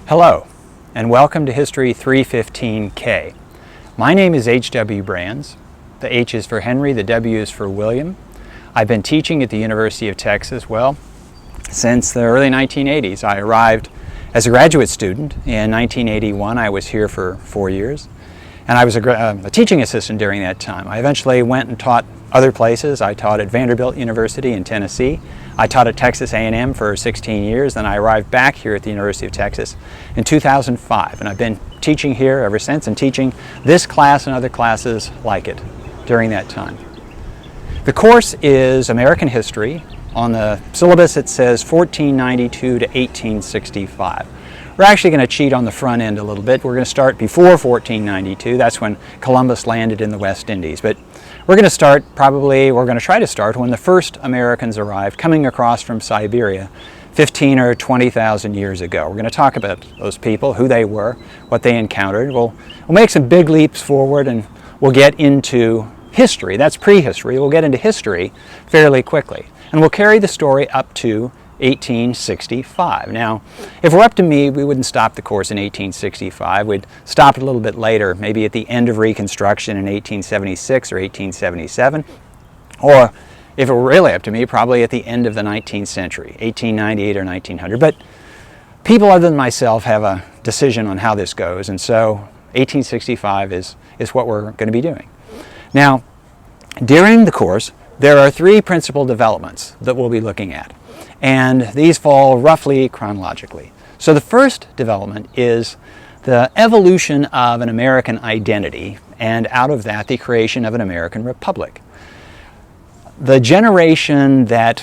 Hello, and welcome to History 315K. My name is H.W. Brands. The H is for Henry, the W is for William. I've been teaching at the University of Texas, since the early 1980s. I arrived as a graduate student in 1981. I was here for 4 years, and I was a teaching assistant during that time. I eventually went and taught other places. I taught at Vanderbilt University in Tennessee. I taught at Texas A&M for 16 years, then I arrived back here at the University of Texas in 2005, and I've been teaching here ever since and teaching this class and other classes like it during that time. The course is American History. On the syllabus it says 1492 to 1865. We're actually going to cheat on the front end a little bit. We're going to start before 1492. That's when Columbus landed in the West Indies. But we're going to try to start when the first Americans arrived coming across from Siberia 15 or 20,000 years ago. We're going to talk about those people, who they were, what they encountered. We'll make some big leaps forward, and we'll get into history. That's prehistory. We'll get into history fairly quickly. And we'll carry the story up to 1865. Now, if it were up to me, we wouldn't stop the course in 1865. We'd stop it a little bit later, maybe at the end of Reconstruction in 1876 or 1877. Or, if it were really up to me, probably at the end of the 19th century, 1898 or 1900. But people other than myself have a decision on how this goes, and so 1865 is what we're going to be doing. Now, during the course, there are three principal developments that we'll be looking at, and these fall roughly chronologically. So the first development is the evolution of an American identity, and out of that, the creation of an American republic. The generation that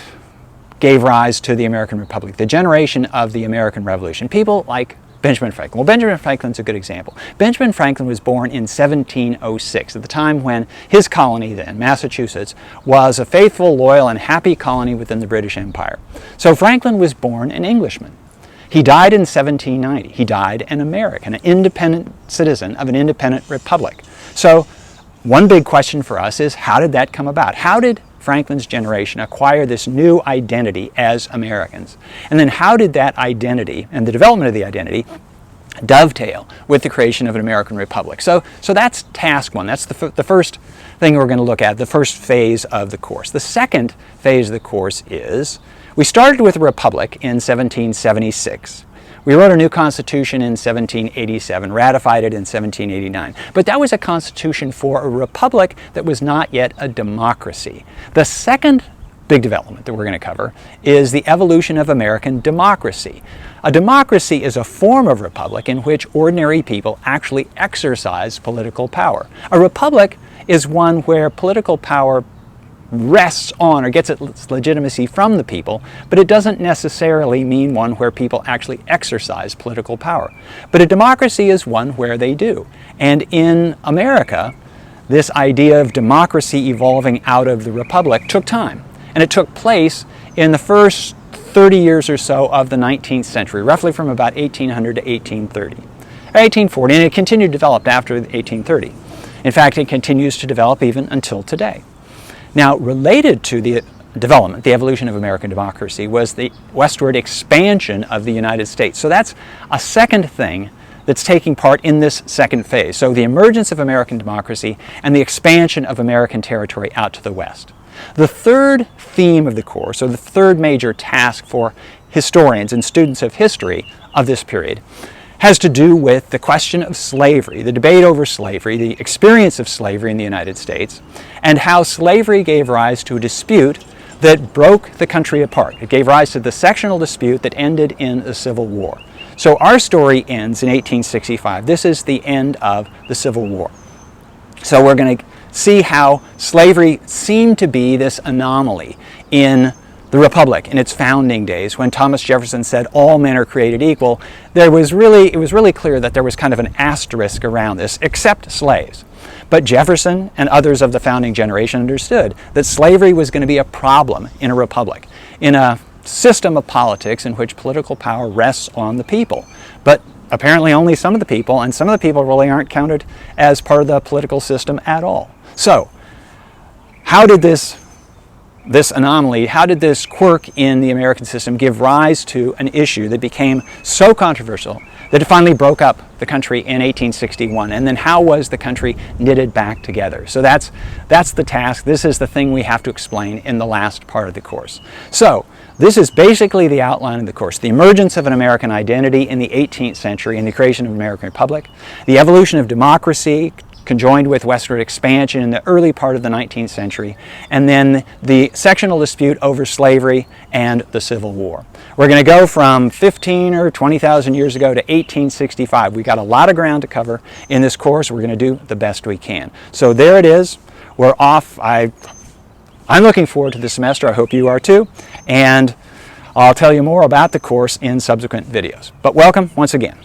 gave rise to the American Republic, the generation of the American Revolution, people like Benjamin Franklin. Well, Benjamin Franklin's a good example. Benjamin Franklin was born in 1706, at the time when his colony then, Massachusetts, was a faithful, loyal, and happy colony within the British Empire. So Franklin was born an Englishman. He died in 1790. He died an American, an independent citizen of an independent republic. So one big question for us is, how did that come about? How did Franklin's generation acquire this new identity as Americans? And then how did that identity and the development of the identity dovetail with the creation of an American republic? So that's task one. That's the first thing we're going to look at, the first phase of the course. The second phase of the course is, we started with a republic in 1776. We wrote a new constitution in 1787, ratified it in 1789. But that was a constitution for a republic that was not yet a democracy. The second big development that we're going to cover is the evolution of American democracy. A democracy is a form of republic in which ordinary people actually exercise political power. A republic is one where political power rests on or gets its legitimacy from the people, but it doesn't necessarily mean one where people actually exercise political power. But a democracy is one where they do. And in America, this idea of democracy evolving out of the republic took time. And it took place in the first 30 years or so of the 19th century, roughly from about 1800 to 1830, or 1840, and it continued to develop after 1830. In fact, it continues to develop even until today. Now, related to the development, the evolution of American democracy, was the westward expansion of the United States. So that's a second thing that's taking part in this second phase. So the emergence of American democracy and the expansion of American territory out to the west. The third theme of the course, or the third major task for historians and students of history of this period, has to do with the question of slavery, the debate over slavery, the experience of slavery in the United States, and how slavery gave rise to a dispute that broke the country apart. It gave rise to the sectional dispute that ended in a civil war. So our story ends in 1865. This is the end of the Civil War. So we're going to see how slavery seemed to be this anomaly in the Republic in its founding days. When Thomas Jefferson said all men are created equal, it was really clear that there was kind of an asterisk around this, except slaves. But Jefferson and others of the founding generation understood that slavery was going to be a problem in a republic, in a system of politics in which political power rests on the people. But apparently only some of the people, and some of the people really aren't counted as part of the political system at all. So, how did this this anomaly, how did this quirk in the American system give rise to an issue that became so controversial that it finally broke up the country in 1861? And then how was the country knitted back together? So that's the task. This is the thing we have to explain in the last part of the course. So this is basically the outline of the course: the emergence of an American identity in the 18th century and the creation of an American republic, the evolution of democracy conjoined with westward expansion in the early part of the 19th century, and then the sectional dispute over slavery and the Civil War. We're going to go from 15 or 20,000 years ago to 1865. We've got a lot of ground to cover in this course. We're going to do the best we can. So there it is. We're off. I'm looking forward to the semester. I hope you are too. And I'll tell you more about the course in subsequent videos. But welcome once again.